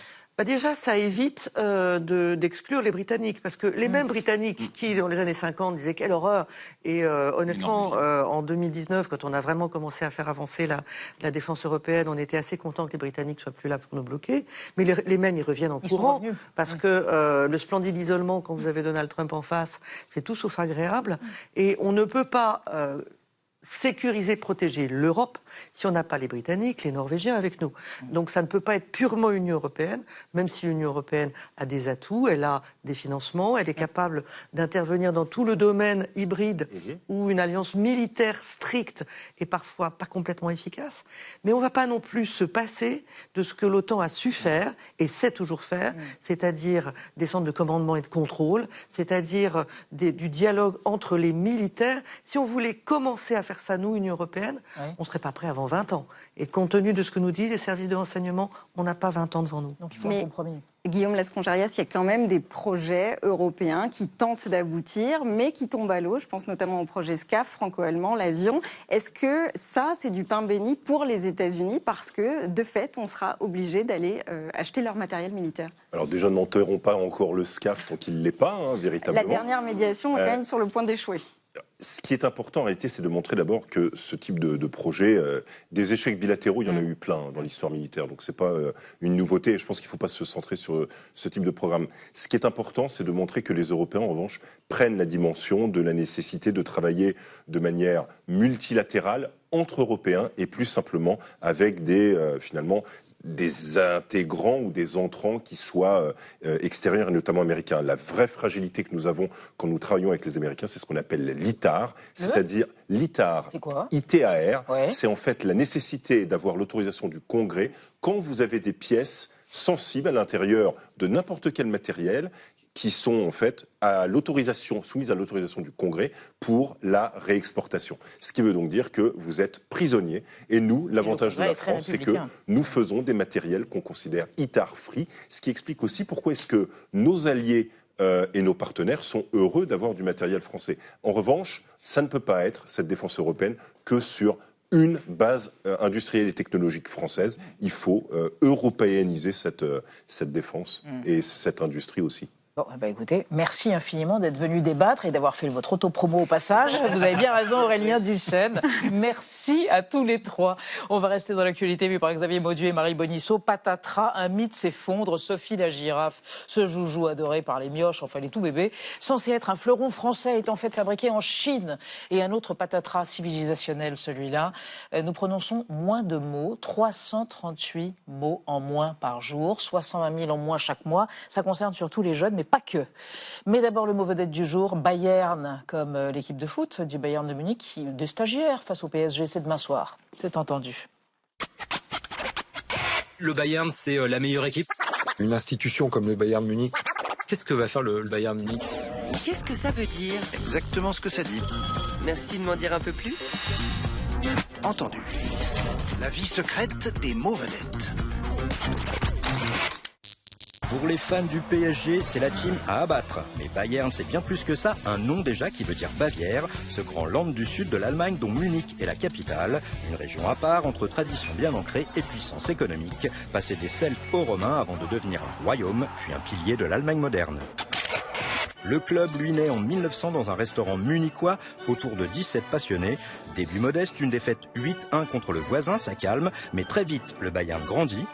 Déjà, ça évite d'exclure les Britanniques, parce que les mêmes Britanniques qui, dans les années 50, disaient quelle horreur, et honnêtement, en 2019, quand on a vraiment commencé à faire avancer la défense européenne, on était assez content que les Britanniques soient plus là pour nous bloquer, mais les mêmes, ils reviennent en courant, parce que le splendide isolement, quand vous avez Donald Trump en face, c'est tout sauf agréable, et on ne peut pas sécuriser, protéger l'Europe si on n'a pas les Britanniques, les Norvégiens avec nous. Donc ça ne peut pas être purement Union européenne, même si l'Union européenne a des atouts, elle a des financements, elle est capable d'intervenir dans tout le domaine hybride où une alliance militaire stricte est parfois pas complètement efficace. Mais on ne va pas non plus se passer de ce que l'OTAN a su faire et sait toujours faire, c'est-à-dire des centres de commandement et de contrôle, c'est-à-dire du dialogue entre les militaires. Si on voulait commencer à faire ça, nous, Union européenne, on ne serait pas prêt avant 20 ans. Et compte tenu de ce que nous disent les services de renseignement, on n'a pas 20 ans devant nous. Donc il faut un compromis. Guillaume Lasconjarias, il y a quand même des projets européens qui tentent d'aboutir, mais qui tombent à l'eau. Je pense notamment au projet SCAF, franco-allemand, l'avion. Est-ce que ça, c'est du pain béni pour les États-Unis parce que, de fait, on sera obligé d'aller acheter leur matériel militaire? Alors déjà, n'enterrons pas encore le SCAF tant qu'il ne l'est pas, véritablement. La dernière médiation est quand même sur le point d'échouer. Ce qui est important en réalité, c'est de montrer d'abord que ce type de projet, des échecs bilatéraux, il y en a eu plein dans l'histoire militaire. Donc c'est pas une nouveauté. Et je pense qu'il ne faut pas se centrer sur ce type de programme. Ce qui est important, c'est de montrer que les Européens, en revanche, prennent la dimension de la nécessité de travailler de manière multilatérale entre Européens et plus simplement avec finalement des intégrants ou des entrants qui soient extérieurs et notamment américains. La vraie fragilité que nous avons quand nous travaillons avec les Américains, c'est ce qu'on appelle l'ITAR, c'est-à-dire l'ITAR, ITAR, c'est en fait la nécessité d'avoir l'autorisation du Congrès quand vous avez des pièces sensibles à l'intérieur de n'importe quel matériel qui sont en fait soumises à l'autorisation du Congrès pour la réexportation. Ce qui veut donc dire que vous êtes prisonnier. Et nous, l'avantage de la France, c'est que nous faisons des matériels qu'on considère ITAR-free, ce qui explique aussi pourquoi est-ce que nos alliés et nos partenaires sont heureux d'avoir du matériel français. En revanche, ça ne peut pas être, cette défense européenne, que sur une base industrielle et technologique française. Il faut européaniser cette défense et cette industrie aussi. Bon, écoutez, merci infiniment d'être venu débattre et d'avoir fait votre auto-promo au passage. Vous avez bien raison, Aurélien Duchesne. Merci à tous les trois. On va rester dans l'actualité, mais par Xavier Mauduit et Marie Bonisseau. Patatras, un mythe s'effondre. Sophie la girafe, ce joujou adoré par les mioches, enfin les tout bébés, censé être un fleuron français, est en fait fabriqué en Chine. Et un autre patatras civilisationnel, celui-là. Nous prononçons moins de mots, 338 mots en moins par jour, 620 000 en moins chaque mois. Ça concerne surtout les jeunes, mais pas que. Mais d'abord, le mot vedette du jour, Bayern, comme l'équipe de foot du Bayern de Munich, des stagiaires face au PSG, c'est demain soir. C'est entendu. Le Bayern, c'est la meilleure équipe. Une institution comme le Bayern Munich. Qu'est-ce que va faire le Bayern Munich? Qu'est-ce que ça veut dire? Exactement ce que ça dit. Merci de m'en dire un peu plus. Entendu. La vie secrète des mots vedettes. Pour les fans du PSG, c'est la team à abattre. Mais Bayern, c'est bien plus que ça, un nom déjà qui veut dire Bavière, ce grand land du sud de l'Allemagne dont Munich est la capitale. Une région à part, entre tradition bien ancrée et puissance économique, passée des Celtes aux Romains avant de devenir un royaume, puis un pilier de l'Allemagne moderne. Le club, lui, naît en 1900 dans un restaurant munichois autour de 17 passionnés. Début modeste, une défaite 8-1 contre le voisin, ça calme, mais très vite, le Bayern grandit.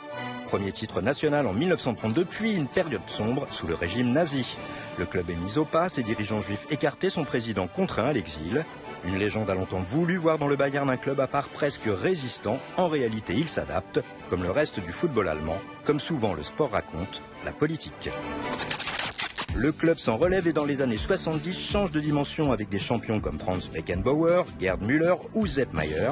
Premier titre national en 1932, puis une période sombre sous le régime nazi. Le club est mis au pas, ses dirigeants juifs écartés, son président contraint à l'exil. Une légende a longtemps voulu voir dans le Bayern un club à part presque résistant. En réalité, il s'adapte, comme le reste du football allemand, comme souvent le sport raconte, la politique. Le club s'en relève et dans les années 70 change de dimension avec des champions comme Franz Beckenbauer, Gerd Müller ou Sepp Maier.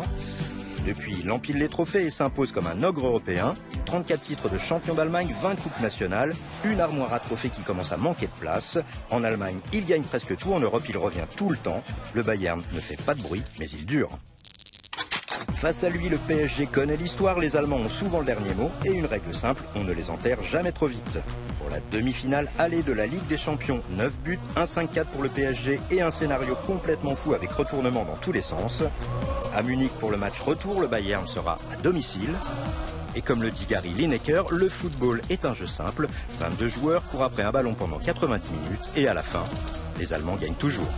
Depuis, il empile les trophées et s'impose comme un ogre européen. 34 titres de champion d'Allemagne, 20 coupes nationales, une armoire à trophées qui commence à manquer de place. En Allemagne, il gagne presque tout, en Europe, il revient tout le temps. Le Bayern ne fait pas de bruit, mais il dure. Face à lui, le PSG connaît l'histoire, les Allemands ont souvent le dernier mot et une règle simple, on ne les enterre jamais trop vite. Pour la demi-finale aller de la Ligue des Champions, 9 buts, un 5-4 pour le PSG et un scénario complètement fou avec retournement dans tous les sens. À Munich pour le match retour, le Bayern sera à domicile. Et comme le dit Gary Lineker, le football est un jeu simple. 22 joueurs courent après un ballon pendant 90 minutes et à la fin, les Allemands gagnent toujours.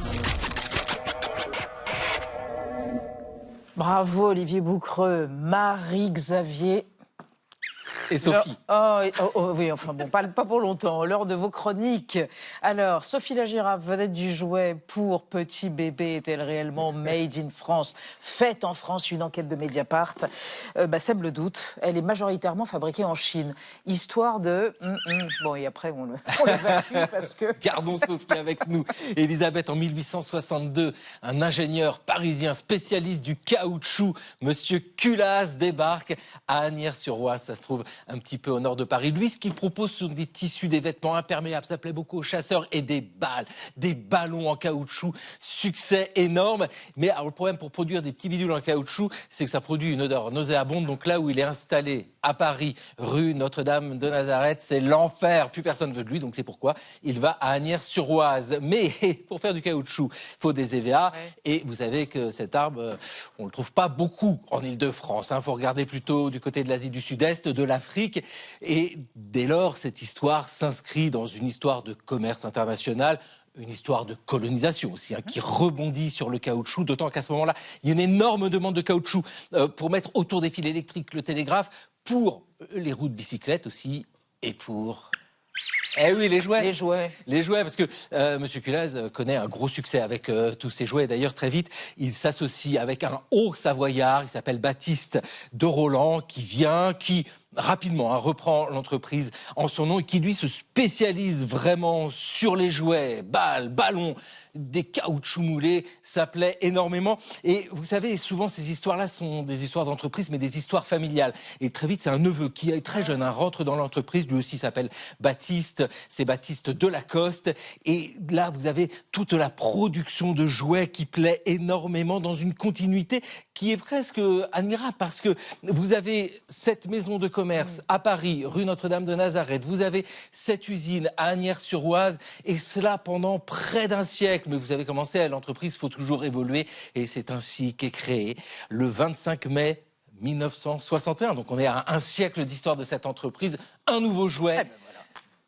Bravo Olivier Boucreux, Marie-Xavier et Sophie. Oui, enfin bon, pas pour longtemps, l'heure de vos chroniques. Alors, Sophie la girafe, vedette du jouet pour petit bébé, est-elle réellement made in France, faite en France? Une enquête de Mediapart sème le doute. Elle est majoritairement fabriquée en Chine. Histoire de... Bon, et après, on l'évacue parce que... Gardons Sophie avec nous. Elisabeth, en 1862, un ingénieur parisien spécialiste du caoutchouc, Monsieur Culasse, débarque à Asnières-sur-Oise. Ça se trouve un petit peu au nord de Paris. Lui, ce qu'il propose sont des tissus, des vêtements imperméables. Ça plaît beaucoup aux chasseurs et des balles, des ballons en caoutchouc. Succès énorme. Mais alors, le problème pour produire des petits bidules en caoutchouc, c'est que ça produit une odeur nauséabonde. Donc là où il est installé, à Paris, rue Notre-Dame de Nazareth, c'est l'enfer. Plus personne ne veut de lui. Donc c'est pourquoi il va à Asnières-sur-Oise. Mais pour faire du caoutchouc, il faut des EVA. Ouais. Et vous savez que cet arbre, on ne le trouve pas beaucoup en Ile-de-France. Il faut regarder plutôt du côté de l'Asie du Sud-Est, de l'Afrique. Et dès lors, cette histoire s'inscrit dans une histoire de commerce international, une histoire de colonisation aussi, qui rebondit sur le caoutchouc, d'autant qu'à ce moment-là, il y a une énorme demande de caoutchouc pour mettre autour des fils électriques le télégraphe, pour les roues de bicyclette aussi, et pour... Eh oui, les jouets. Les jouets, parce que M. Culasse connaît un gros succès avec tous ses jouets. D'ailleurs, très vite, il s'associe avec un haut savoyard, il s'appelle Baptiste de Roland, qui rapidement reprend l'entreprise en son nom et qui, lui, se spécialise vraiment sur les jouets, balles, ballons, des caoutchoucs moulés, ça plaît énormément. Et vous savez, souvent, ces histoires-là sont des histoires d'entreprise, mais des histoires familiales. Et très vite, c'est un neveu qui est très jeune, rentre dans l'entreprise, lui aussi s'appelle Baptiste, c'est Baptiste de Lacoste. Et là, vous avez toute la production de jouets qui plaît énormément dans une continuité qui est presque admirable, parce que vous avez cette maison de commerce à Paris, rue Notre-Dame de Nazareth, vous avez cette usine à Asnières-sur-Oise, et cela pendant près d'un siècle. Mais vous avez commencé, l'entreprise, il faut toujours évoluer, et c'est ainsi qu'est créé le 25 mai 1961. Donc on est à un siècle d'histoire de cette entreprise, un nouveau jouet.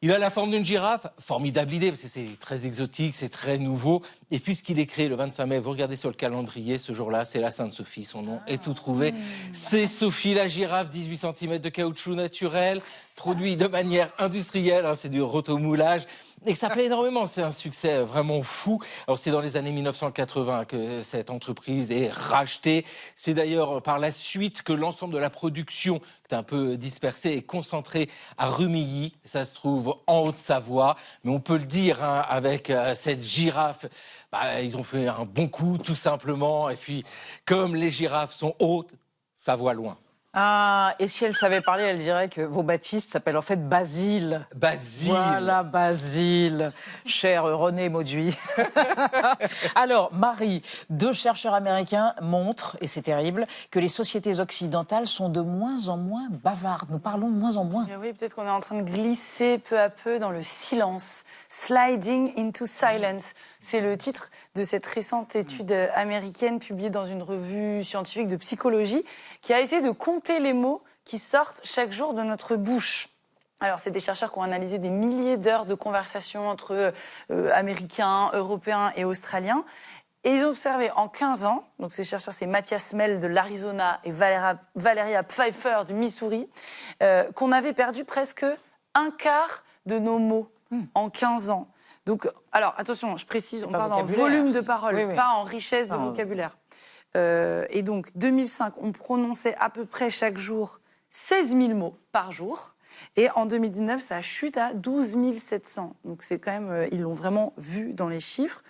Il a la forme d'une girafe, formidable idée, parce que c'est très exotique, c'est très nouveau. Et puisqu'il est créé le 25 mai, vous regardez sur le calendrier, ce jour-là, c'est la Sainte-Sophie, son nom est tout trouvé. C'est Sophie la girafe, 18 cm de caoutchouc naturel, produit de manière industrielle, c'est du rotomoulage. Et ça plaît énormément, c'est un succès vraiment fou. Alors c'est dans les années 1980 que cette entreprise est rachetée. C'est d'ailleurs par la suite que l'ensemble de la production, qui est un peu dispersée, est concentrée à Rumilly. Ça se trouve en Haute-Savoie. Mais on peut le dire, avec cette girafe, ils ont fait un bon coup, tout simplement. Et puis, comme les girafes sont hautes, ça voit loin. Ah, et si elle savait parler, elle dirait que vos Baptistes s'appellent en fait Basile. Basile. Voilà, Basile. Cher René Mauduit. Alors, Marie, 2 chercheurs américains montrent, et c'est terrible, que les sociétés occidentales sont de moins en moins bavardes. Nous parlons de moins en moins. Oui, peut-être qu'on est en train de glisser peu à peu dans le silence. Sliding into silence. C'est le titre de cette récente étude américaine publiée dans une revue scientifique de psychologie qui a essayé de compter les mots qui sortent chaque jour de notre bouche. Alors, c'est des chercheurs qui ont analysé des milliers d'heures de conversations entre Américains, Européens et Australiens. Et ils ont observé en 15 ans, donc ces chercheurs, c'est Mathias Mell de l'Arizona et Valeria Pfeiffer du Missouri, qu'on avait perdu presque un quart de nos mots en 15 ans. Donc, alors, attention, je précise, on parle en volume de parole, pas en richesse de vocabulaire. Et donc, 2005, on prononçait à peu près chaque jour 16 000 mots par jour. Et en 2019, ça chute à 12 700. Donc, c'est quand même, ils l'ont vraiment vu dans les chiffres.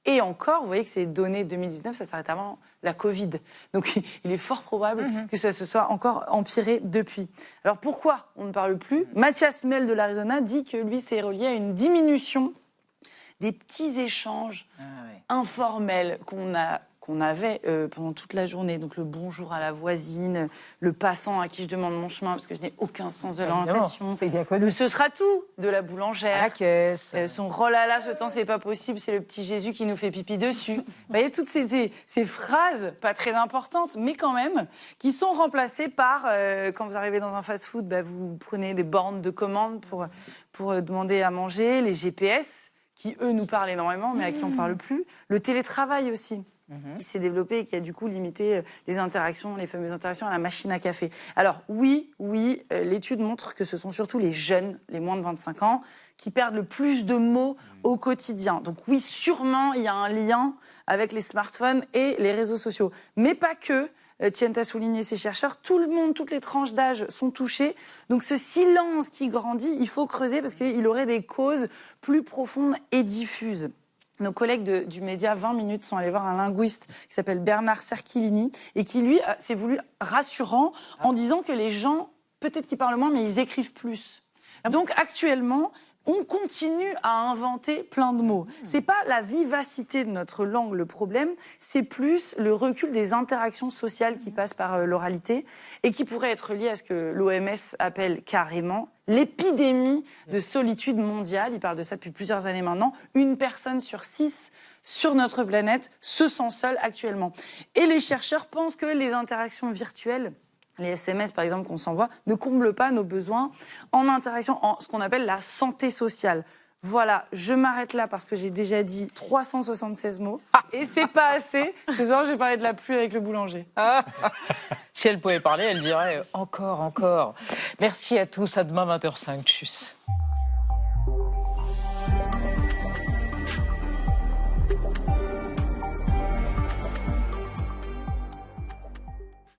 Et encore, vous voyez que ces données 2019, ça s'arrête avant la Covid. Donc il est fort probable que ça se soit encore empiré depuis. Alors pourquoi on ne parle plus? Mathias Mel de l'Arizona dit que lui, c'est relié à une diminution des petits échanges informels qu'on avait pendant toute la journée. Donc le bonjour à la voisine, le passant à qui je demande mon chemin parce que je n'ai aucun sens de l'orientation. Le ce sera tout de la boulangère. À la caisse. Son oh là là, ce temps c'est pas possible, c'est le petit Jésus qui nous fait pipi dessus. Vous voyez, toutes ces phrases, pas très importantes, mais quand même, qui sont remplacées par, quand vous arrivez dans un fast-food, vous prenez des bornes de commande pour demander à manger, les GPS, qui eux nous parlent énormément, mais à qui on ne parle plus. Le télétravail aussi. Qui s'est développé et qui a du coup limité les interactions, les fameuses interactions à la machine à café. Alors oui, l'étude montre que ce sont surtout les jeunes, les moins de 25 ans, qui perdent le plus de mots au quotidien. Donc oui, sûrement, il y a un lien avec les smartphones et les réseaux sociaux. Mais pas que. Tiennent à souligner ces chercheurs, tout le monde, toutes les tranches d'âge sont touchées. Donc ce silence qui grandit, il faut creuser parce qu'il aurait des causes plus profondes et diffuses. Nos collègues du média 20 minutes sont allés voir un linguiste qui s'appelle Bernard Cerchilini et qui, lui, s'est voulu rassurant en disant que les gens, peut-être qu'ils parlent moins, mais ils écrivent plus. Donc actuellement, on continue à inventer plein de mots. C'est pas la vivacité de notre langue le problème, c'est plus le recul des interactions sociales qui passent par l'oralité et qui pourrait être lié à ce que l'OMS appelle carrément l'épidémie de solitude mondiale. Il parle de ça depuis plusieurs années maintenant. 1 personne sur 6 sur notre planète se sent seule actuellement. Et les chercheurs pensent que les interactions virtuelles, les SMS, par exemple, qu'on s'envoie, ne comblent pas nos besoins en interaction, en ce qu'on appelle la santé sociale. Voilà, je m'arrête là parce que j'ai déjà dit 376 mots. Et c'est pas assez. Ce soir, j'ai parlé de la pluie avec le boulanger. Si elle pouvait parler, elle dirait encore. Merci à tous. À demain 20h05. Tchuss.